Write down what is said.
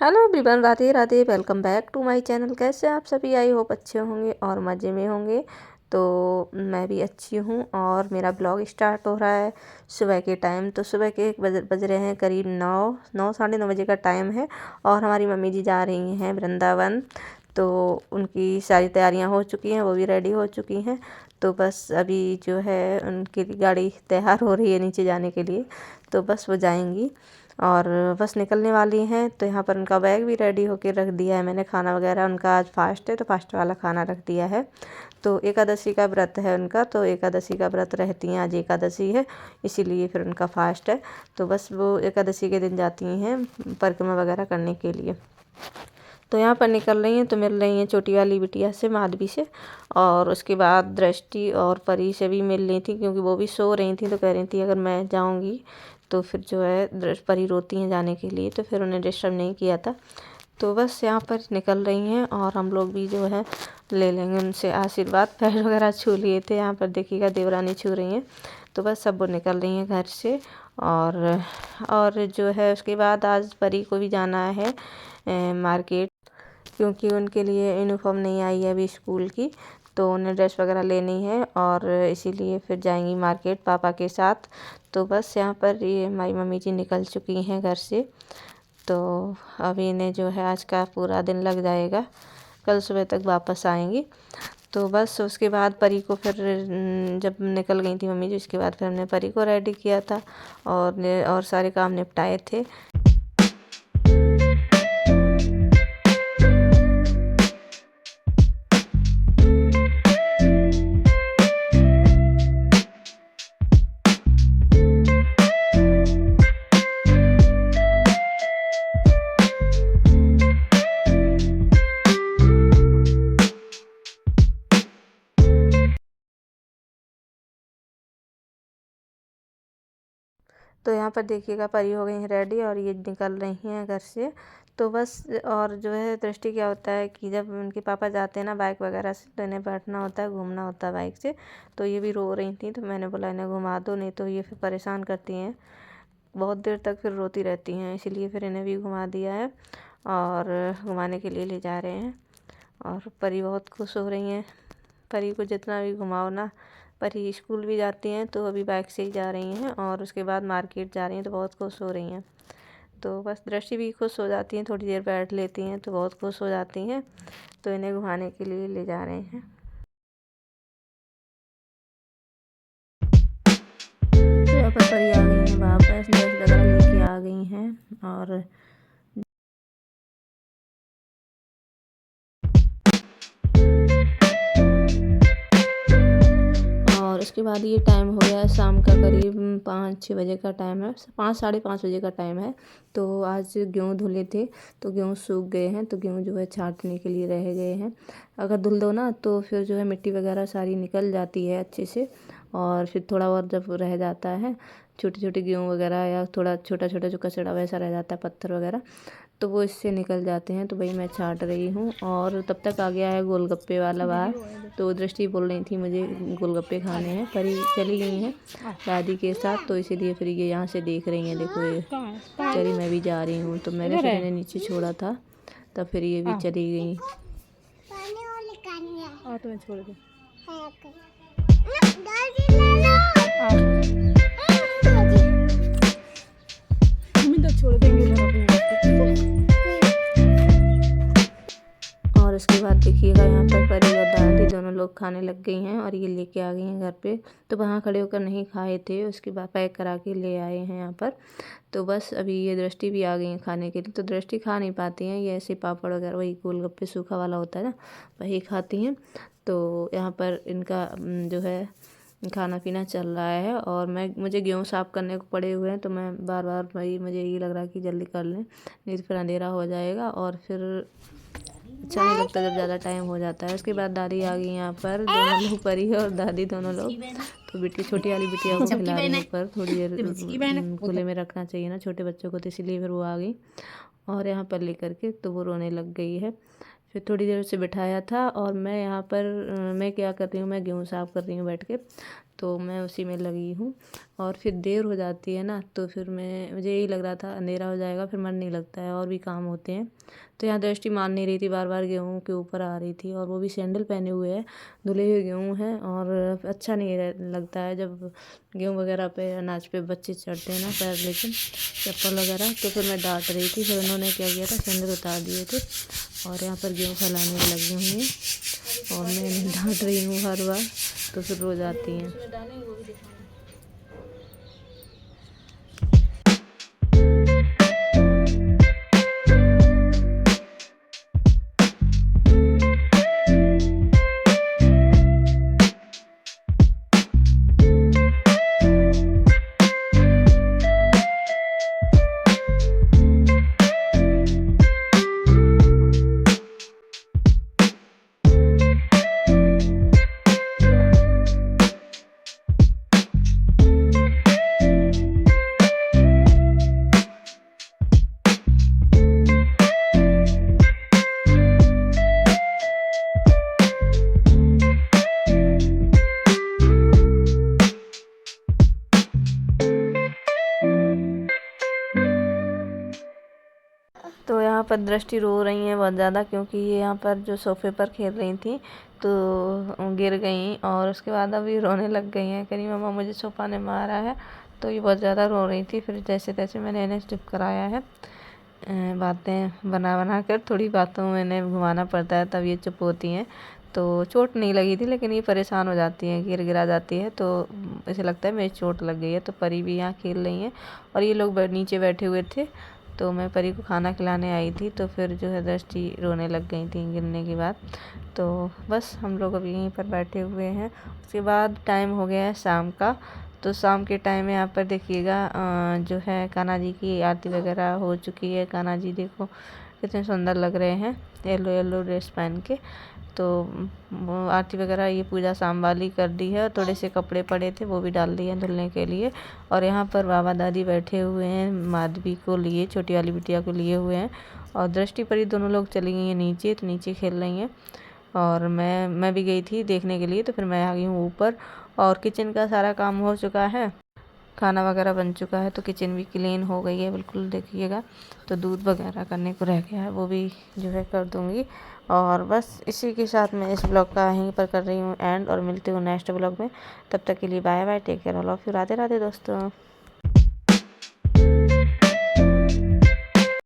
Hello everyone, Radhe Radhe. Welcome back to my channel. कैसे आप सभी? आई होप अच्छे होंगे और मज़े में होंगे। तो मैं भी अच्छी हूँ और मेरा ब्लॉग स्टार्ट हो रहा है सुबह के टाइम। तो सुबह के बज रहे हैं करीब 9 साढ़े 9 बजे का टाइम है और हमारी मम्मी जी जा रही हैं वृंदावन। तो उनकी सारी तैयारियां हो चुकी हैं, वो भी रेडी हो चुकी हैं। तो बस अभी जो है उनकी गाड़ी तैयार हो रही है नीचे जाने के लिए। तो बस वो जाएंगी और बस निकलने वाली हैं। तो यहाँ पर उनका बैग भी रेडी होके रख दिया है मैंने। खाना वगैरह उनका आज फास्ट है तो फास्ट वाला खाना रख दिया है। तो एकादशी का व्रत है उनका, तो एकादशी का व्रत रहती हैं। आज एकादशी है इसीलिए फिर उनका फास्ट है। तो बस वो एकादशी के दिन जाती हैं परिक्रमा वगैरह करने के लिए। तो यहाँ पर निकल रही हैं तो मिल रही हैं छोटी वाली बिटिया से, माधवी से, और उसके बाद दृष्टि और परी से भी मिल रही थी क्योंकि वो भी सो रही थी। तो कह रही थी अगर मैं जाऊँगी तो फिर जो है परी रोती हैं जाने के लिए, तो फिर उन्हें डिस्टर्ब नहीं किया था। तो बस यहाँ पर निकल रही हैं और हम लोग भी जो है ले लेंगे उनसे आशीर्वाद। पैर वगैरह छू लिए थे, यहाँ पर देखिएगा देवरानी छू रही हैं। तो बस सब वो निकल रही हैं घर से। और जो है उसके बाद आज परी को भी जाना है मार्केट, क्योंकि उनके लिए यूनिफॉर्म नहीं आई है अभी स्कूल की। तो उन्हें ड्रेस वगैरह लेनी है और इसीलिए फिर जाएंगी मार्केट पापा के साथ। तो बस यहाँ पर ये हमारी मम्मी जी निकल चुकी हैं घर से। तो अभी इन्हें जो है आज का पूरा दिन लग जाएगा, कल सुबह तक वापस आएंगी। तो बस उसके बाद परी को फिर जब निकल गई थी मम्मी जी, उसके बाद फिर हमने परी को रेडी किया था और सारे काम निपटाए थे। तो यहाँ पर देखिएगा परी हो गई हैं रेडी और ये निकल रही हैं घर से। तो बस और जो है दृष्टि क्या होता है कि जब उनके पापा जाते हैं ना बाइक वगैरह से, तो इन्हें बैठना होता है, घूमना होता है बाइक से। तो ये भी रो रही थी तो मैंने बोला इन्हें घुमा दो, नहीं तो ये फिर परेशान करती हैं बहुत देर तक, फिर रोती रहती हैं। इसीलिए फिर इन्हें भी घुमा दिया है और घुमाने के लिए ले जा रहे हैं। और परी बहुत खुश हो रही हैं। परी को जितना भी घुमाओ ना, परी स्कूल भी जाती हैं तो अभी बाइक से ही जा रही हैं और उसके बाद मार्केट जा रही हैं तो बहुत खुश हो रही हैं। तो बस दृष्टि भी खुश हो जाती हैं, थोड़ी देर बैठ लेती हैं तो बहुत खुश हो जाती हैं। तो इन्हें घुमाने के लिए ले जा रहे हैं। तो यहाँ पर परी आ गई हैं वापस, ड्रेस वगैरह लेके आ गई हैं। और उसके बाद ये टाइम हो गया है शाम का, करीब 5-6 बजे का टाइम है, 5 साढ़े 5 बजे का टाइम है। तो आज गेहूँ धुले थे तो गेहूँ सूख गए हैं, तो गेहूँ जो है छाँटने के लिए रह गए हैं। अगर धुल दो ना तो फिर जो है मिट्टी वगैरह सारी निकल जाती है अच्छे से, और फिर थोड़ा बहुत जब रह जाता है छोटे छोटे गेहूँ वगैरह या थोड़ा छोटा छोटा जो कचड़ा वैसा रह जाता है पत्थर वगैरह, तो वो इससे निकल जाते हैं। तो भाई मैं छांट रही हूँ और तब तक आ गया है गोलगप्पे वाला बाहर। तो दृष्टि बोल रही थी मुझे गोलगप्पे खाने हैं, परी चली गई हैं दादी के साथ, तो इसीलिए फिर ये यहाँ से देख रही हैं। देखो ये चली, मैं भी जा रही हूँ। तो मैंने फिर इन्हें नीचे छोड़ा था, तब फिर ये भी चली गई। तो मैं छोड़ दूँ छोड़ देंगे। और उसके बाद देखिएगा यहाँ पर परी और दादी दोनों लोग खाने लग गई हैं और ये लेके आ गई हैं घर पे। तो वहाँ खड़े होकर नहीं खाए थे, उसके बाद पैक करा के ले आए हैं यहाँ पर। तो बस अभी ये दृष्टि भी आ गई हैं खाने के लिए। तो दृष्टि खा नहीं पाती हैं, ये ऐसे पापड़ वगैरह वही गोलगप्पे सूखा वाला होता है ना, वही खाती हैं। तो यहाँ पर इनका जो है खाना पीना चल रहा है और मुझे गेहूँ साफ़ करने को पड़े हुए हैं। तो मैं बार बार भाई मुझे ये लग रहा है कि जल्दी कर लें, नहीं तो फिर अंधेरा हो जाएगा और फिर अच्छा नहीं लगता जब ज़्यादा टाइम हो जाता है। उसके बाद दादी आ गई यहाँ पर, दोनों लोग परी और दादी दोनों लोग। तो बेटी छोटी वाली बिटिया को खिला रही हूँ ऊपर, थोड़ी देर खुले में रखना चाहिए ना छोटे बच्चों को, तो इसीलिए फिर वो आ गई और यहाँ पर लेकर के तो वो रोने लग गई है। फिर थोड़ी देर उसे बिठाया था और मैं यहाँ पर मैं क्या कर रही हूँ, मैं गेहूँ साफ़ कर रही हूँ बैठ के। तो मैं उसी में लगी हूँ। और फिर देर हो जाती है ना, तो फिर मुझे यही लग रहा था अंधेरा हो जाएगा, फिर मन नहीं लगता है और भी काम होते हैं। तो यहाँ दृष्टि मान नहीं रही थी, बार बार गेहूँ के ऊपर आ रही थी, और वो भी सैंडल पहने हुए है, धुले हुए गेहूँ हैं। और अच्छा नहीं लगता है जब गेहूँ वगैरह पे, अनाज पे बच्चे चढ़ते हैं ना पैर लेकिन, चप्पल वगैरह। तो फिर मैं डांट रही थी, फिर उन्होंने क्या किया था, सैंडल उतार दिए थे और यहाँ पर गेहूँ फैलाने में लगी हुई हैं। और मैं इन्हें डांट रही हूँ हर बार, तो फिर रोज आती हैं। तो यहाँ पर दृष्टि रो रही हैं बहुत ज़्यादा, क्योंकि ये यहाँ पर जो सोफ़े पर खेल रही थी तो गिर गई, और उसके बाद अभी रोने लग गई हैं, करी मम्मा मुझे सोफ़ा ने मारा है। तो ये बहुत ज़्यादा रो रही थी। फिर जैसे तैसे मैंने इन्हें चुप कराया है, बातें बना कर, थोड़ी बातों में इन्हें घुमाना पड़ता है, तब ये चुप होती हैं। तो चोट नहीं लगी थी, लेकिन ये परेशान हो जाती हैं, गिरा जाती है, तो ऐसे लगता है मेरी चोट लग गई है। तो परी भी यहाँ खेल रही हैं, और ये लोग नीचे बैठे हुए थे। तो मैं परी को खाना खिलाने आई थी, तो फिर जो है दृष्टि रोने लग गई थी गिरने के बाद। तो बस हम लोग अभी यहीं पर बैठे हुए हैं। उसके बाद टाइम हो गया है शाम का। तो शाम के टाइम में यहाँ पर देखिएगा जो है कान्हा जी की आरती वगैरह हो चुकी है। कान्हा जी देखो कितने सुंदर लग रहे हैं, येलो येलो ड्रेस पहन के। तो आरती वगैरह ये पूजा शाम वाली कर दी है, और थोड़े से कपड़े पड़े थे वो भी डाल दिए हैं धुलने के लिए। और यहाँ पर बाबा दादी बैठे हुए हैं, माधवी को लिए, छोटी वाली बिटिया को लिए हुए हैं। और दृष्टि परी दोनों लोग चली गई हैं नीचे, तो नीचे खेल रही हैं। और मैं भी गई थी देखने के लिए, तो फिर मैं आ गई हूँ ऊपर। और किचन का सारा काम हो चुका है, खाना वगैरह बन चुका है, तो किचन भी क्लीन हो गई है बिल्कुल, देखिएगा। तो दूध वगैरह करने को रह गया है, वो भी जो है कर दूँगी। और बस इसी के साथ मैं इस ब्लॉग का यहीं पर कर रही हूँ एंड, और मिलती हूँ नेक्स्ट ब्लॉग में। तब तक के लिए bye bye, take care all of you, Radhe Radhe दोस्तों।